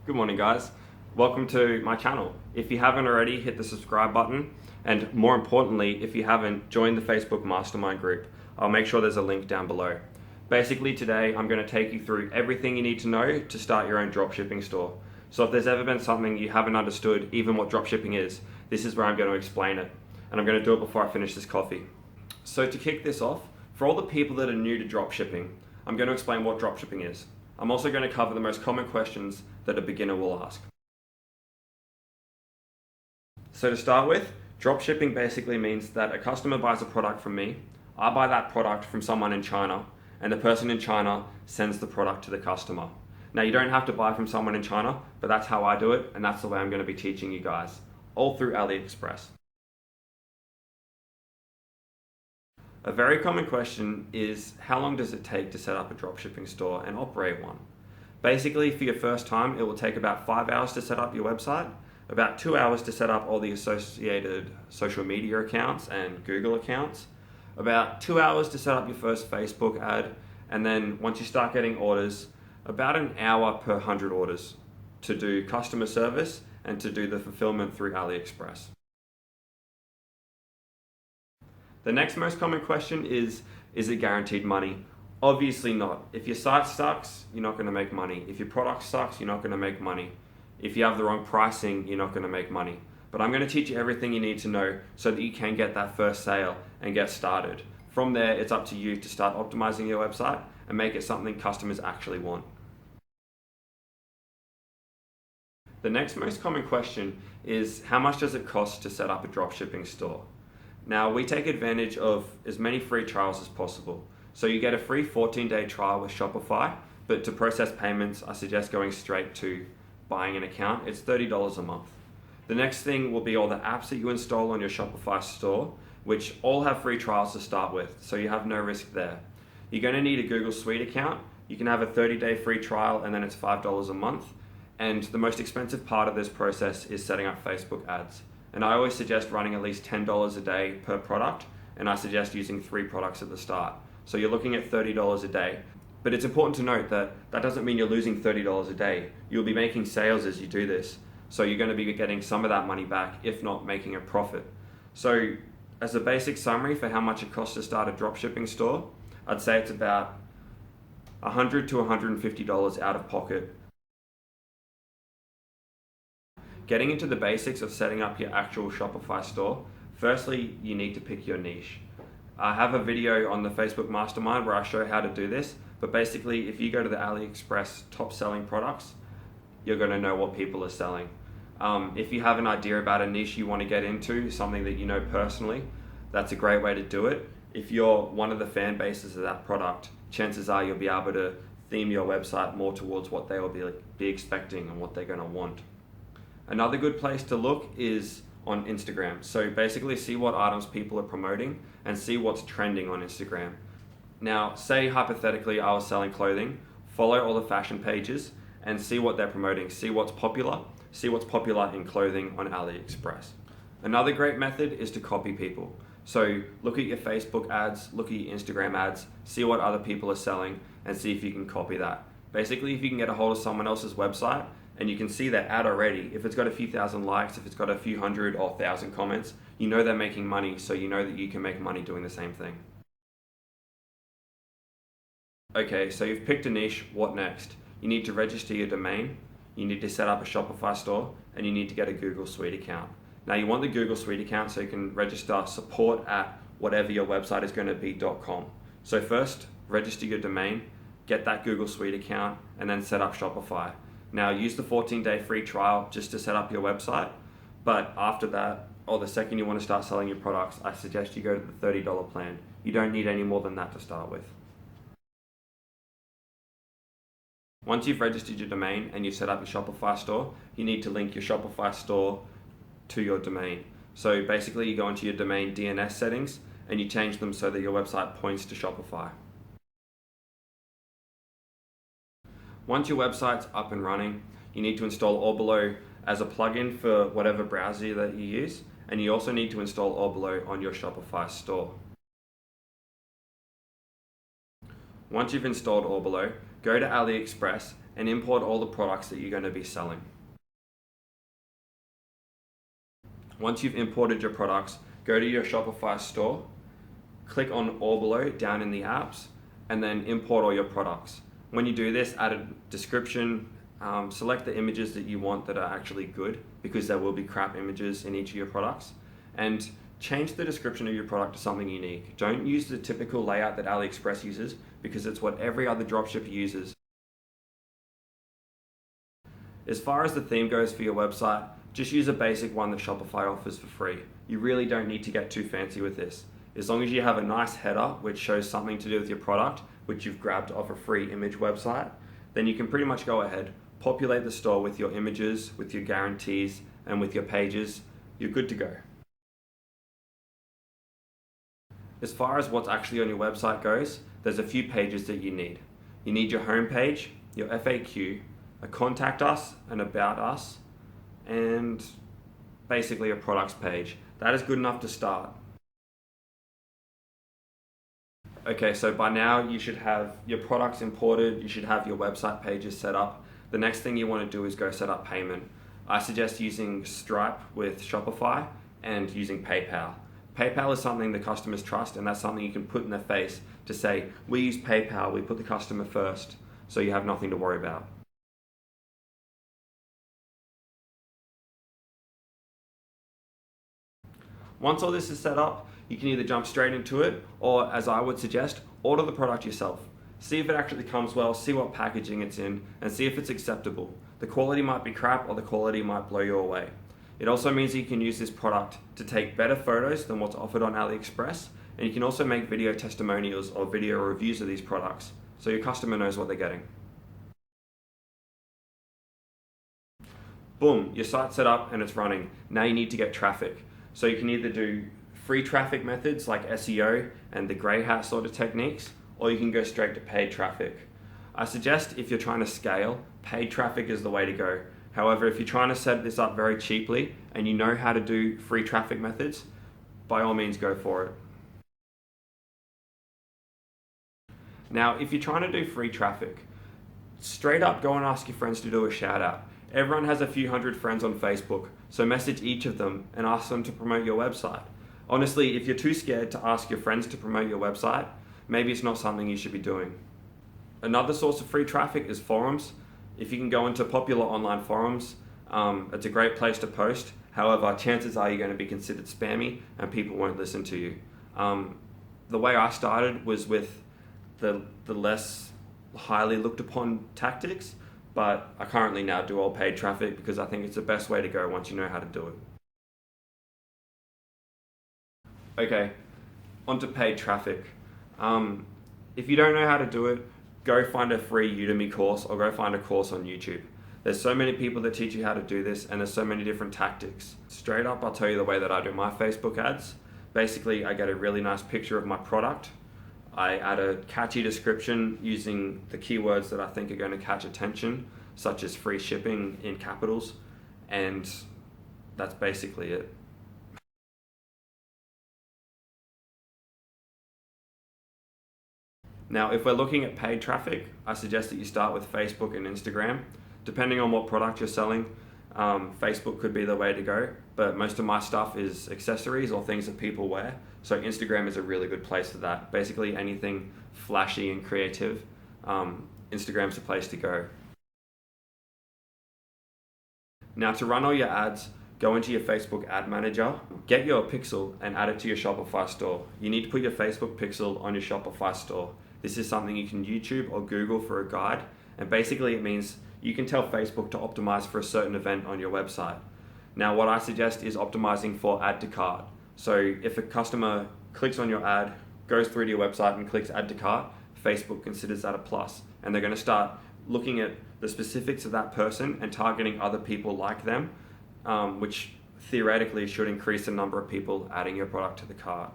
Good morning, guys. Welcome to my channel. If you haven't already, hit the subscribe button, and more importantly, if you haven't, join the Facebook Mastermind group. I'll make sure there's a link down below. Basically today, I'm going to take you through everything you need to know to start your own dropshipping store. So if there's ever been something you haven't understood, even what dropshipping is, this is where I'm going to explain it. And I'm going to do it before I finish this coffee. So to kick this off, for all the people that are new to dropshipping, I'm going to explain what dropshipping is. I'm also going to cover the most common questions that a beginner will ask. So to start with, dropshipping basically means that a customer buys a product from me, I buy that product from someone in China, and the person in China sends the product to the customer. Now you don't have to buy from someone in China, but that's how I do it, and that's the way I'm going to be teaching you guys, all through AliExpress. A very common question is, how long does it take to set up a dropshipping store and operate one? Basically, for your first time, it will take about 5 hours to set up your website, about 2 hours to set up all the associated social media accounts and Google accounts, about 2 hours to set up your first Facebook ad, and then once you start getting orders, about an hour per 100 orders to do customer service and to do the fulfillment through AliExpress. The next most common question is it guaranteed money? Obviously not. If your site sucks, you're not going to make money. If your product sucks, you're not going to make money. If you have the wrong pricing, you're not going to make money. But I'm going to teach you everything you need to know so that you can get that first sale and get started. From there, it's up to you to start optimizing your website and make it something customers actually want. The next most common question is, how much does it cost to set up a dropshipping store? Now, we take advantage of as many free trials as possible. So you get a free 14-day trial with Shopify, but to process payments, I suggest going straight to buying an account. It's $30 a month. The next thing will be all the apps that you install on your Shopify store, which all have free trials to start with, so you have no risk there. You're going to need a Google Suite account. You can have a 30-day free trial, and then it's $5 a month. And the most expensive part of this process is setting up Facebook ads. And I always suggest running at least $10 a day per product, and I suggest using 3 products at the start. So you're looking at $30 a day. But it's important to note that that doesn't mean you're losing $30 a day. You'll be making sales as you do this. So you're going to be getting some of that money back, if not making a profit. So as a basic summary for how much it costs to start a dropshipping store, I'd say it's about $100 to $150 out of pocket. Getting into the basics of setting up your actual Shopify store, firstly, you need to pick your niche. I have a video on the Facebook Mastermind where I show how to do this, but basically if you go to the AliExpress top selling products, you're going to know what people are selling. If you have an idea about a niche you want to get into, something that you know personally, that's a great way to do it. If you're one of the fan bases of that product, chances are you'll be able to theme your website more towards what they will be expecting and what they're going to want. Another good place to look is on Instagram. So basically see what items people are promoting and see what's trending on Instagram. Now, say hypothetically I was selling clothing, follow all the fashion pages and see what they're promoting, see what's popular in clothing on AliExpress. Another great method is to copy people. So look at your Facebook ads, look at your Instagram ads, see what other people are selling and see if you can copy that. Basically, if you can get a hold of someone else's website and you can see their ad already, if it's got a few thousand likes, if it's got a few hundred or 1,000 comments, you know they're making money, so you know that you can make money doing the same thing. Okay, so you've picked a niche, what next? You need to register your domain, you need to set up a Shopify store, and you need to get a Google Suite account. Now you want the Google Suite account so you can register support at whatever your website is going to be .com. So first, register your domain, get that Google Suite account, and then set up Shopify. Now use the 14-day free trial just to set up your website, but after that, or the second you want to start selling your products, I suggest you go to the $30 plan. You don't need any more than that to start with. Once you've registered your domain and you've set up your Shopify store, you need to link your Shopify store to your domain. So basically you go into your domain DNS settings and you change them so that your website points to Shopify. Once your website's up and running, you need to install Orbolo as a plugin for whatever browser that you use, and you also need to install Orbolo on your Shopify store. Once you've installed Orbolo, go to AliExpress and import all the products that you're going to be selling. Once you've imported your products, go to your Shopify store, click on all below down in the apps, and then import all your products. When you do this, add a description, select the images that you want that are actually good, because there will be crap images in each of your products, and change the description of your product to something unique. Don't use the typical layout that AliExpress uses, because it's what every other dropshipper uses. As far as the theme goes for your website, just use a basic one that Shopify offers for free. You really don't need to get too fancy with this. As long as you have a nice header which shows something to do with your product, which you've grabbed off a free image website, then you can pretty much go ahead, populate the store with your images, with your guarantees, and with your pages. You're good to go. As far as what's actually on your website goes, there's a few pages that you need. You need your home page, your FAQ, a contact us, an about us, and basically a products page. That is good enough to start. Okay, so by now you should have your products imported, you should have your website pages set up. The next thing you want to do is go set up payment. I suggest using Stripe with Shopify and using PayPal. PayPal is something the customers trust, and that's something you can put in their face to say, we use PayPal, we put the customer first, so you have nothing to worry about. Once all this is set up, you can either jump straight into it, or as I would suggest, order the product yourself. See if it actually comes well, see what packaging it's in, and see if it's acceptable. The quality might be crap, or the quality might blow you away. It also means that you can use this product to take better photos than what's offered on AliExpress, and you can also make video testimonials or video reviews of these products, so your customer knows what they're getting. Boom, your site's set up and it's running. Now you need to get traffic. So you can either do free traffic methods like SEO and the grey hat sort of techniques, or you can go straight to paid traffic. I suggest if you're trying to scale, paid traffic is the way to go. However, if you're trying to set this up very cheaply and you know how to do free traffic methods, by all means go for it. Now, if you're trying to do free traffic, straight up go and ask your friends to do a shout out. Everyone has a few hundred friends on Facebook, so message each of them and ask them to promote your website. Honestly, if you're too scared to ask your friends to promote your website, maybe it's not something you should be doing. Another source of free traffic is forums. If you can go into popular online forums, it's a great place to post. However, chances are you're going to be considered spammy and people won't listen to you. The way I started was with the less highly looked upon tactics, but I currently now do all paid traffic because I think it's the best way to go once you know how to do it. Okay, onto paid traffic. If you don't know how to do it, go find a free Udemy course or go find a course on YouTube. There's so many people that teach you how to do this, and there's so many different tactics. Straight up, I'll tell you the way that I do my Facebook ads. Basically, I get a really nice picture of my product. I add a catchy description using the keywords that I think are going to catch attention, such as free shipping in capitals, and that's basically it. Now, if we're looking at paid traffic, I suggest that you start with Facebook and Instagram. Depending on what product you're selling, Facebook could be the way to go, but most of my stuff is accessories or things that people wear, so Instagram is a really good place for that. Basically anything flashy and creative, Instagram's the place to go. Now, to run all your ads, go into your Facebook ad manager, get your pixel and add it to your Shopify store. You need to put your Facebook pixel on your Shopify store. This is something you can YouTube or Google for a guide, and basically it means you can tell Facebook to optimize for a certain event on your website. Now, what I suggest is optimizing for add to cart. So if a customer clicks on your ad, goes through to your website and clicks add to cart, Facebook considers that a plus, and they're going to start looking at the specifics of that person and targeting other people like them, which theoretically should increase the number of people adding your product to the cart.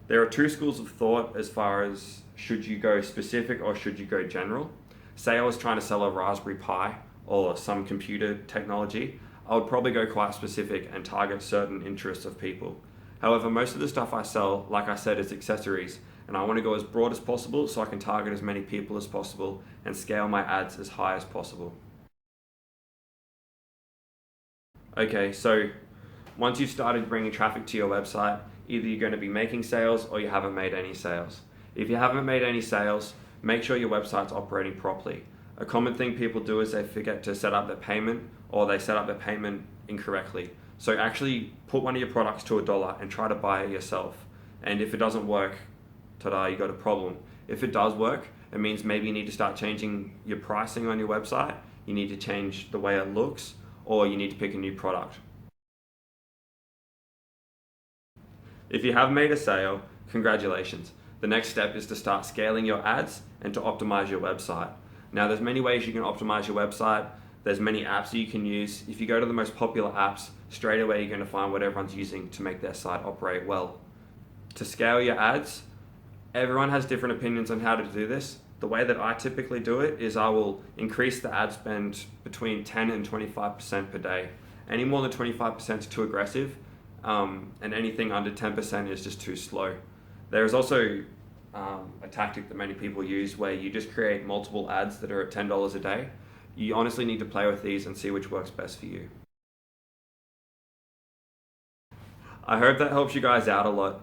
There are two schools of thought as far as should you go specific or should you go general. Say I was trying to sell a Raspberry Pi or some computer technology, I would probably go quite specific and target certain interests of people. However, most of the stuff I sell, like I said, is accessories, and I want to go as broad as possible so I can target as many people as possible and scale my ads as high as possible. Okay, so once you've started bringing traffic to your website, either you're going to be making sales or you haven't made any sales. If you haven't made any sales, make sure your website's operating properly. A common thing people do is they forget to set up their payment, or they set up their payment incorrectly. So actually put one of your products to $1 and try to buy it yourself. And if it doesn't work, ta-da, you got a problem. If it does work, it means maybe you need to start changing your pricing on your website, you need to change the way it looks, or you need to pick a new product. If you have made a sale, congratulations. The next step is to start scaling your ads and to optimize your website. Now there's many ways you can optimize your website. There's many apps that you can use. If you go to the most popular apps, straight away you're going to find what everyone's using to make their site operate well. To scale your ads, everyone has different opinions on how to do this. The way that I typically do it is I will increase the ad spend between 10 and 25% per day. Any more than 25% is too aggressive, and anything under 10% is just too slow. There is also a tactic that many people use where you just create multiple ads that are at $10 a day. You honestly need to play with these and see which works best for you. I hope that helps you guys out a lot.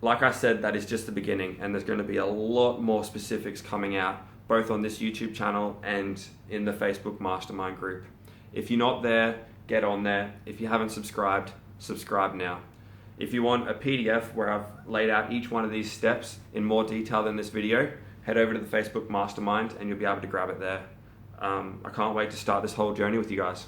Like I said, that is just the beginning, and there's going to be a lot more specifics coming out, both on this YouTube channel and in the Facebook Mastermind group. If you're not there, get on there. If you haven't subscribed, subscribe now. If you want a PDF where I've laid out each one of these steps in more detail than this video, head over to the Facebook Mastermind and you'll be able to grab it there. I can't wait to start this whole journey with you guys.